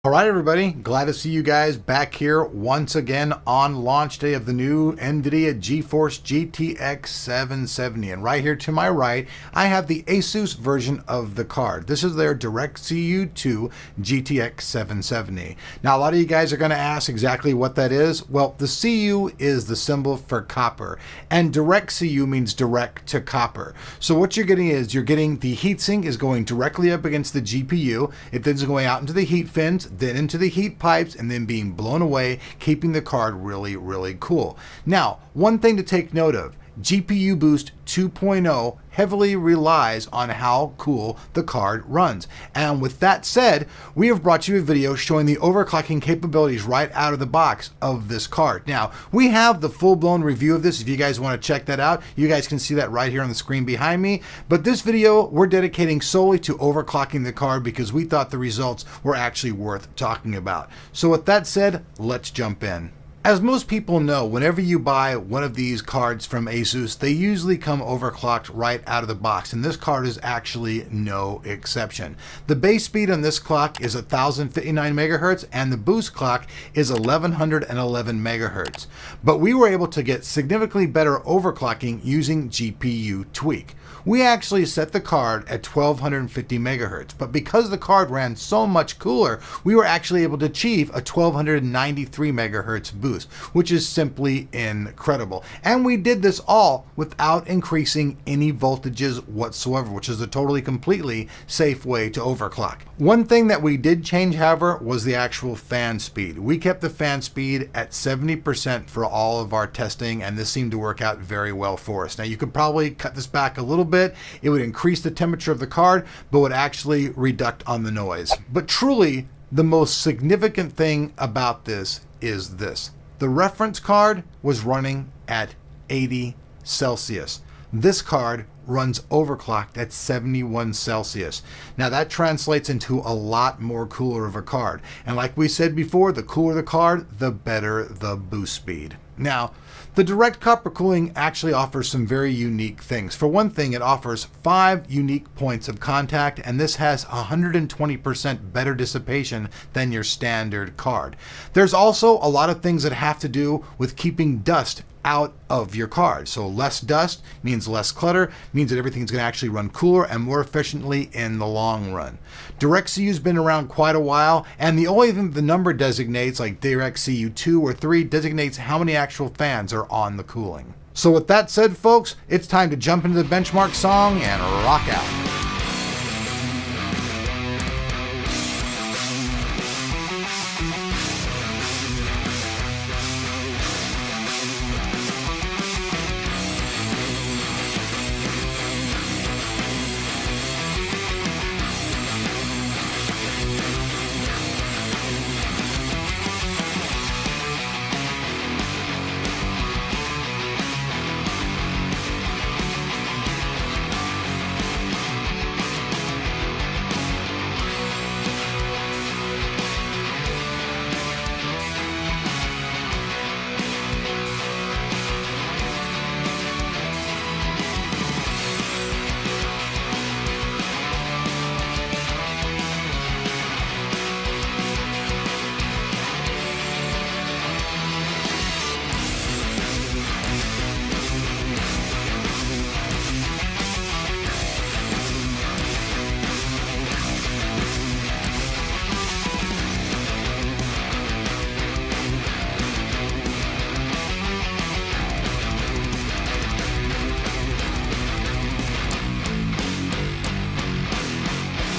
All right, everybody, glad to see you guys back here once again on launch day of the new NVIDIA GeForce GTX 770. And right here to my right, I have the ASUS version of the card. This is their DirectCU 2 GTX 770. Now, a lot of you guys are going to ask exactly what that is. Well, the CU is the symbol for copper, and DirectCU means direct to copper. So what you're getting is you're getting the heatsink is going directly up against the GPU. It then is going out into the heat fins, then into the heat pipes, and then being blown away, keeping the card really, really cool. Now, one thing to take note of, GPU Boost 2.0 heavily relies on how cool the card runs. And with that said, we have brought you a video showing the overclocking capabilities right out of the box of this card. Now, we have the full-blown review of this. If you guys want to check that out, you guys can see that right here on the screen behind me. But this video, we're dedicating solely to overclocking the card because we thought the results were actually worth talking about. So with that said, let's jump in. As most people know, whenever you buy one of these cards from ASUS, they usually come overclocked right out of the box, and this card is actually no exception. The base speed on this clock is 1059 megahertz, and the boost clock is 1111 megahertz. But we were able to get significantly better overclocking using GPU Tweak. We actually set the card at 1250 megahertz, but because the card ran so much cooler, we were actually able to achieve a 1293 megahertz boost, which is simply incredible. And we did this all without increasing any voltages whatsoever, which is a totally completely safe way to overclock. One thing that we did change, however, was the actual fan speed. We kept the fan speed at 70% for all of our testing, and this seemed to work out very well for us. Now, you could probably cut this back a little bit. It would increase the temperature of the card, but would actually reduce on the noise. But truly, the most significant thing about this is this. The reference card was running at 80 Celsius. This card runs overclocked at 71 Celsius. Now that translates into a lot more cooler of a card. And like we said before, the cooler the card, the better the boost speed. Now, the direct copper cooling actually offers some very unique things. For one thing, it offers 5 unique points of contact, and this has 120% better dissipation than your standard card. There's also a lot of things that have to do with keeping dust out of your card. So less dust means less clutter, means that everything's going to actually run cooler and more efficiently in the long run. DirectCU has been around quite a while, and the only thing the number designates, like DirectCU 2 or 3, designates how many actual fans are on the cooling. So with that said, folks, it's time to jump into the benchmark song and rock out.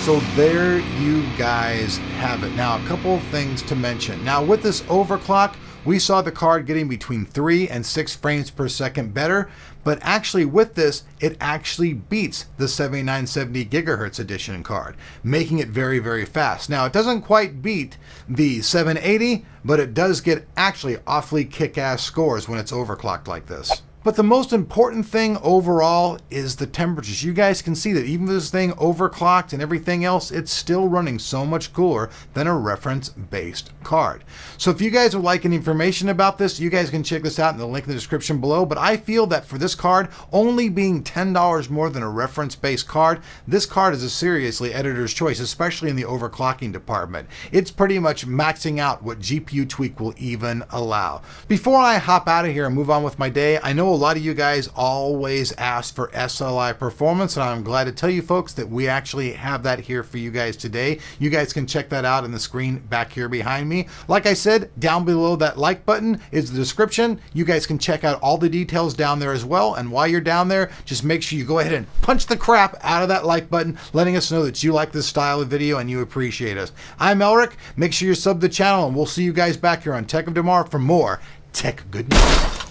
So there you guys have it. Now, a couple of things to mention. Now, with this overclock, we saw the card getting between 3 and 6 frames per second better, but actually with this, it actually beats the 7970 gigahertz edition card, making it very, very fast. Now, it doesn't quite beat the 780, but it does get actually awfully kick-ass scores when it's overclocked like this. But the most important thing overall is the temperatures. You guys can see that even though this thing overclocked and everything else, it's still running so much cooler than a reference-based card. So if you guys would like any information about this, you guys can check this out in the link in the description below. But I feel that for this card, only being $10 more than a reference-based card, this card is a seriously editor's choice, especially in the overclocking department. It's pretty much maxing out what GPU Tweak will even allow. Before I hop out of here and move on with my day, I know a lot of you guys always ask for SLI performance, and I'm glad to tell you folks that we actually have that here for you guys today. You guys can check that out in the screen back here behind me. Like I said, down below that like button is the description. You guys can check out all the details down there as well, and while you're down there, just make sure you go ahead and punch the crap out of that like button, letting us know that you like this style of video and you appreciate us. I'm Elric. Make sure you sub the channel, and we'll see you guys back here on Tech of Tomorrow for more tech goodness.